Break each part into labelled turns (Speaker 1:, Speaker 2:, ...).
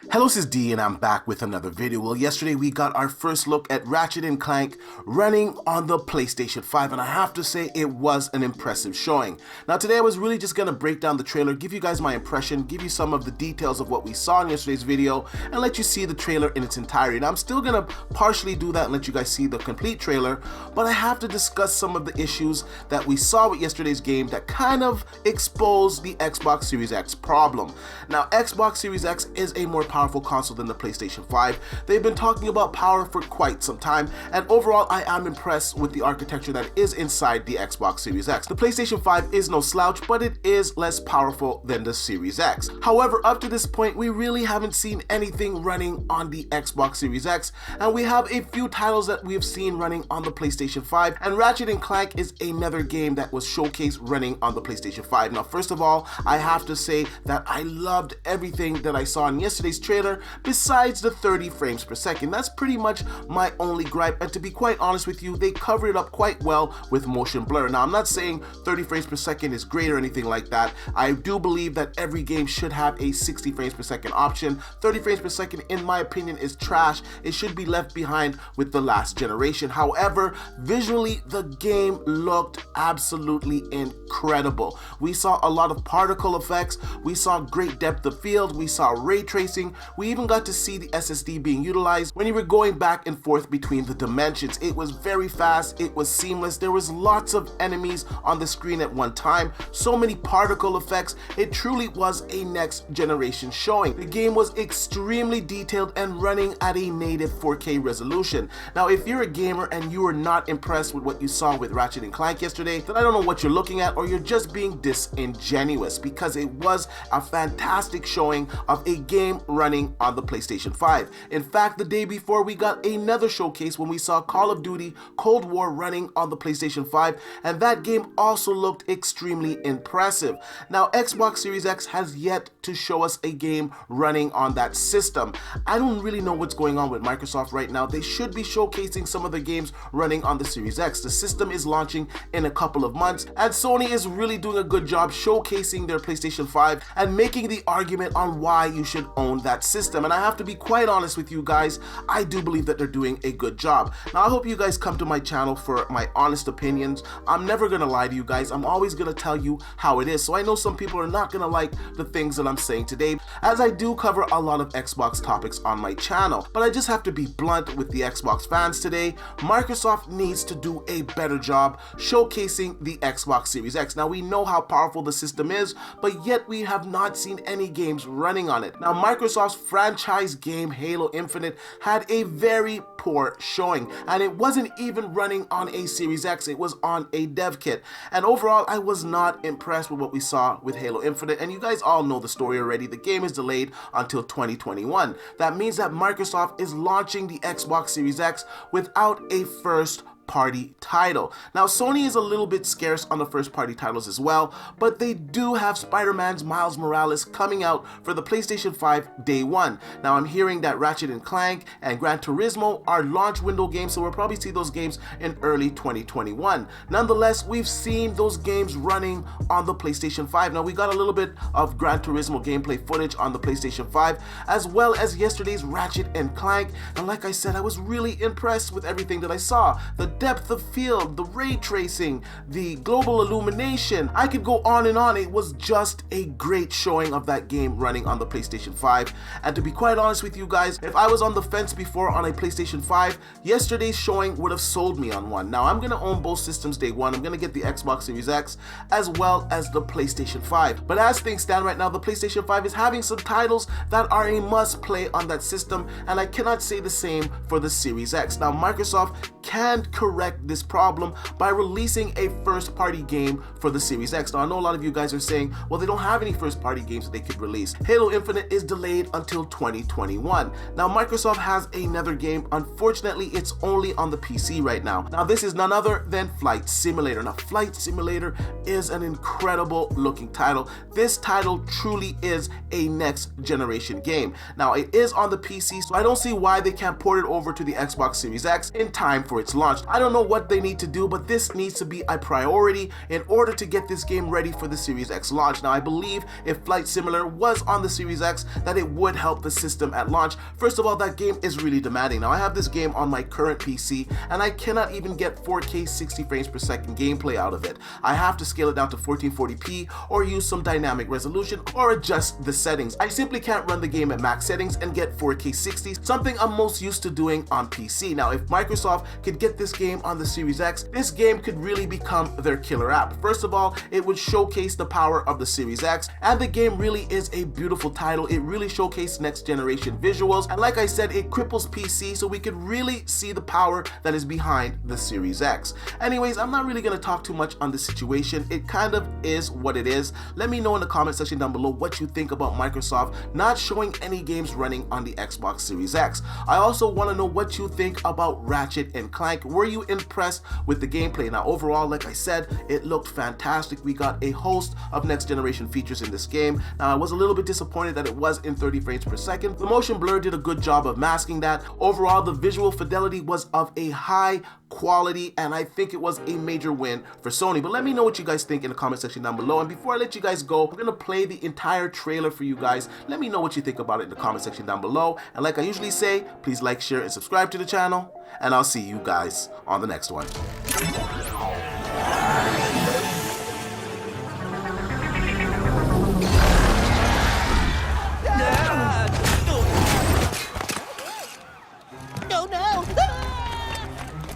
Speaker 1: Hello, this is D and I'm back with another video. Well, yesterday we got our first look at Ratchet Clank running on the PlayStation 5, and I have to say it was an impressive showing. Now today I was really just going to break down the trailer, give you guys my impression, give you some of the details of what we saw in yesterday's video, and let you see the trailer in its entirety. Now I'm still going to partially do that and let you guys see the complete trailer, but I have to discuss some of the issues that we saw with yesterday's game that kind of exposed the Xbox Series X problem. Now Xbox Series X is a more powerful console than the PlayStation 5. They've been talking about power for quite some time, and overall I am impressed with the architecture that is inside the Xbox Series X. The PlayStation 5 is no slouch, but it is less powerful than the Series X. However, up to this point, we really haven't seen anything running on the Xbox Series X, and we have a few titles that we've seen running on the PlayStation 5, and Ratchet Clank is another game that was showcased running on the PlayStation 5. Now, first of all, I have to say that I loved everything that I saw in yesterday's trailer besides the 30 frames per second. That's pretty much my only gripe, and to be quite honest with you, they covered it up quite well with motion blur. Now I'm not saying 30 frames per second is great or anything like that. I do believe that every game should have a 60 frames per second option. 30 frames per second, in my opinion, is trash. It should be left behind with the last generation. However, visually the game looked absolutely incredible. We saw a lot of particle effects, we saw great depth of field, we saw ray tracing, we even got to see the SSD being utilized when you were going back and forth between the dimensions. It was very fast, it was seamless, there was lots of enemies on the screen at one time, so many particle effects. It truly was a next generation showing. The game was extremely detailed and running at a native 4K resolution. Now if you're a gamer and you are not impressed with what you saw with Ratchet Clank yesterday, then I don't know what you're looking at, or you're just being disingenuous, because it was a fantastic showing of a game running on the PlayStation 5. In fact, the day before we got another showcase when we saw Call of Duty Cold War running on the PlayStation 5, and that game also looked extremely impressive. Now Xbox Series X has yet to show us a game running on that system. I don't really know what's going on with Microsoft right now. They should be showcasing some of the games running on the Series X. The system is launching in a couple of months, and Sony is really doing a good job showcasing their PlayStation 5 and making the argument on why you should own that system. And I have to be quite honest with you guys, I do believe that they're doing a good job. Now I hope you guys come to my channel for my honest opinions. I'm never gonna lie to you guys. I'm always gonna tell you how it is. So I know some people are not gonna like the things that I'm saying today, as I do cover a lot of Xbox topics on my channel. But I just have to be blunt with the Xbox fans today. Microsoft needs to do a better job showcasing the Xbox Series X. Now we know how powerful the system is, but yet we have not seen any games running on it. Now Microsoft's franchise game Halo Infinite had a very poor showing, and it wasn't even running on a Series X, it was on a dev kit. And overall, I was not impressed with what we saw with Halo Infinite, and you guys all know the story already. The game is delayed until 2021. That means that Microsoft is launching the Xbox Series X without a first party title. Now Sony is a little bit scarce on the first party titles as well, but they do have Spider-Man's Miles Morales coming out for the PlayStation 5 day one. Now I'm hearing that Ratchet Clank and Gran Turismo are launch window games, so we'll probably see those games in early 2021. Nonetheless, we've seen those games running on the PlayStation 5. Now we got a little bit of Gran Turismo gameplay footage on the PlayStation 5, as well as yesterday's Ratchet Clank, and like I said, I was really impressed with everything that I saw. The depth of field, the ray tracing, the global illumination. I could go on and on. It was just a great showing of that game running on the PlayStation 5. And to be quite honest with you guys, if I was on the fence before on a PlayStation 5, yesterday's showing would have sold me on one. Now I'm gonna own both systems day one. I'm gonna get the Xbox Series X as well as the PlayStation 5. But as things stand right now, the PlayStation 5 is having some titles that are a must play on that system, and I cannot say the same for the Series X. Now Microsoft can correct this problem by releasing a first party game for the Series X. Now I know a lot of you guys are saying, well, they don't have any first party games that they could release. Halo Infinite is delayed until 2021. Now Microsoft has another game. Unfortunately, it's only on the PC right now. Now this is none other than Flight Simulator. Now Flight Simulator is an incredible looking title. This title truly is a next generation game. Now it is on the PC, so I don't see why they can't port it over to the Xbox Series X in time for its launch. I don't know what they need to do, but this needs to be a priority in order to get this game ready for the Series X launch. Now, I believe if Flight Simulator was on the Series X, that it would help the system at launch. First of all, that game is really demanding. Now, I have this game on my current PC, and I cannot even get 4K 60 frames per second gameplay out of it. I have to scale it down to 1440p or use some dynamic resolution or adjust the settings. I simply can't run the game at max settings and get 4K 60, something I'm most used to doing on PC. Now, if Microsoft could get this game on the Series X, this game could really become their killer app. First of all, it would showcase the power of the Series X, and the game really is a beautiful title. It really showcased next generation visuals, and like I said, it cripples PC, so we could really see the power that is behind the Series X. Anyways, I'm not really going to talk too much on the situation. It kind of is what it is. Let me know in the comment section down below what you think about Microsoft not showing any games running on the Xbox Series X. I also want to know what you think about Ratchet and Clank. Were you impressed with the gameplay? Now, overall, like I said, it looked fantastic. We got a host of next generation features in this game. Now, I was a little bit disappointed that it was in 30 frames per second. The motion blur did a good job of masking that. Overall, the visual fidelity was of a high quality, and I think it was a major win for Sony. But let me know what you guys think in the comment section down below. And before I let you guys go, I'm gonna play the entire trailer for you guys. Let me know what you think about it in the comment section down below. And like I usually say, please like, share, and subscribe to the channel, and I'll see you guys on the next one.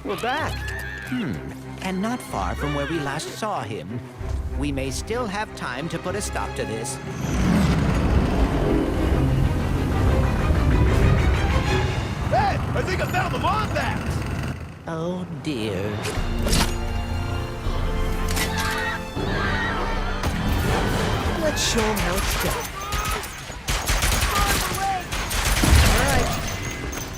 Speaker 2: We're back.
Speaker 3: And not far from where we last saw him. We may still have time to put a stop to this.
Speaker 2: Hey, I think I found the bomb bags!
Speaker 3: Oh dear.
Speaker 2: Let's show them how it's done. All right,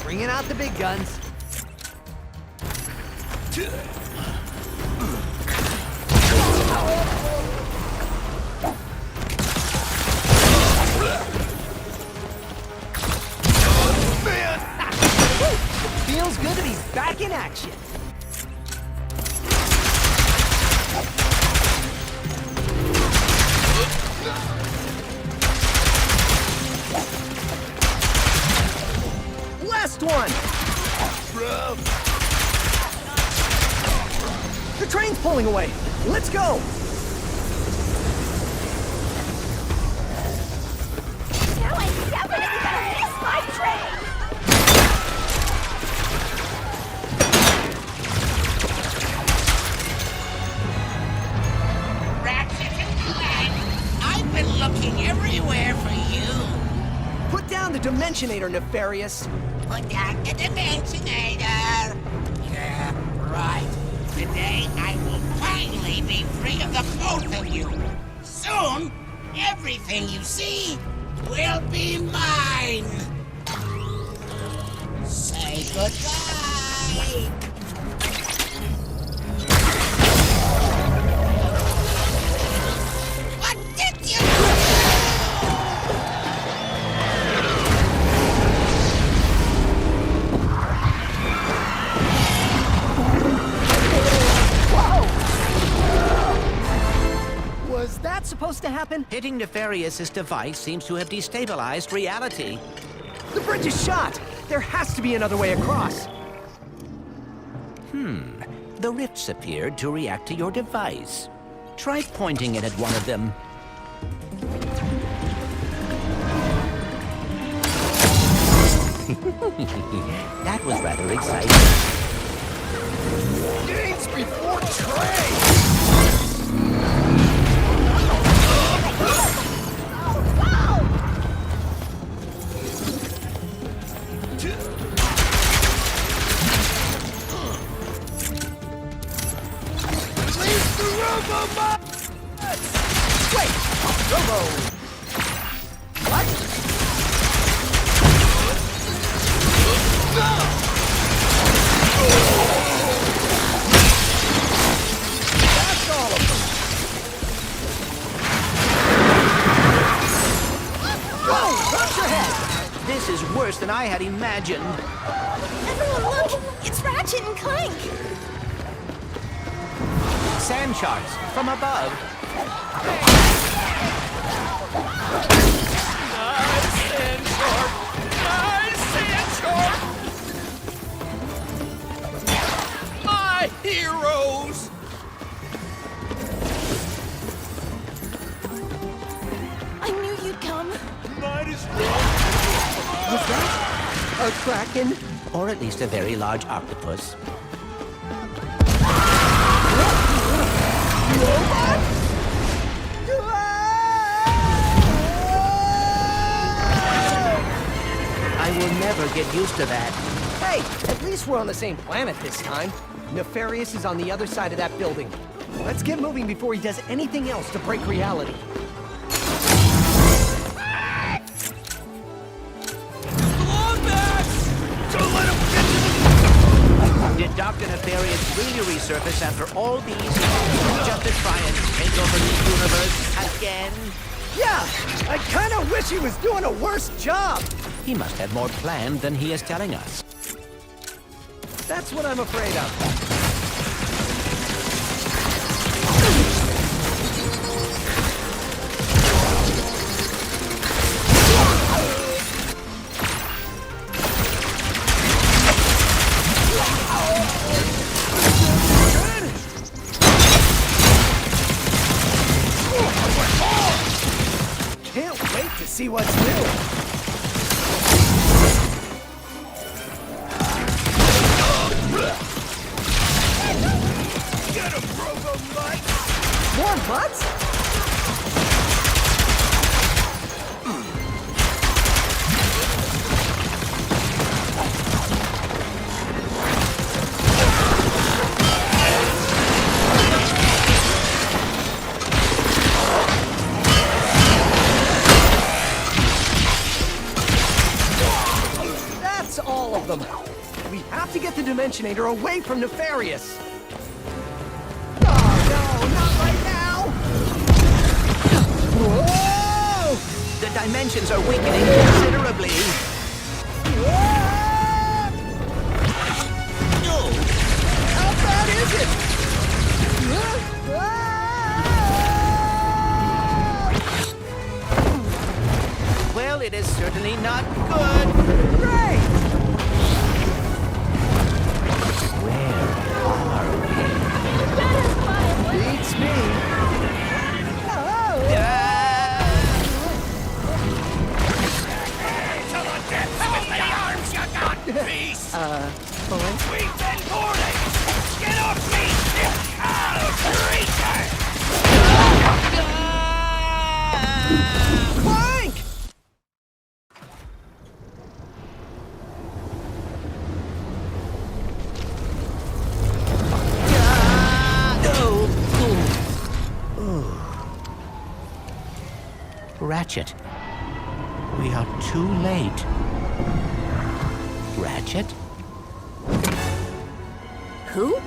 Speaker 2: bringing out the big guns. Feels good to be back in action. Last one. The train's pulling away. Let's go.
Speaker 4: Now I'm definitely gonna miss my train!
Speaker 5: Ratchet and Clank, I've been looking everywhere for you.
Speaker 2: Put down the Dimensionator, Nefarious.
Speaker 5: Put down the Dimensionator. Yeah, right. Today I will finally be free of the both of you. Soon, everything you see will be mine. Say goodbye. What did you do?
Speaker 2: Was that supposed to happen?
Speaker 3: Hitting Nefarious's device seems to have destabilized reality.
Speaker 2: The bridge is shot! There has to be another way across!
Speaker 3: The rifts appeared to react to your device. Try pointing it at one of them. That was rather exciting.
Speaker 2: Gates before trade! Release the Robo-Bots! Wait! Robo! What? No! That's all of them! Whoa! Watch your head!
Speaker 3: This is worse than I had imagined.
Speaker 4: Everyone look! It's Ratchet and Clank!
Speaker 3: Sand sharks from above.
Speaker 2: Nice sand shark! Nice sand shark! My heroes!
Speaker 4: I knew you'd come.
Speaker 2: Might as well.
Speaker 3: Was that a kraken? Or at least a very large octopus. I will never get used to that.
Speaker 2: Hey, at least we're on the same planet this time. Nefarious is on the other side of that building. Let's get moving before he does anything else to break reality.
Speaker 3: Did Dr. Nefarious really resurface after all these years just to try and take over the universe again?
Speaker 2: Yeah, I kind of wish he was doing a worse job.
Speaker 3: He must have more planned than he is telling us.
Speaker 2: That's what I'm afraid of. Can't wait to see what's new. Get him, Robo Mike! More butts? That's all of them. We have to get the Dimensionator away from Nefarious. Oh no, not right now! Whoa!
Speaker 3: The dimensions are weakening considerably.
Speaker 2: How bad is it?
Speaker 3: Well, it is certainly not good.
Speaker 2: Great!
Speaker 3: Where are we?
Speaker 2: Beats me.
Speaker 5: We've been boarded! Get off me, you foul creature!
Speaker 2: Clank!
Speaker 3: Ratchet. We are too late. Ratchet?
Speaker 4: Who?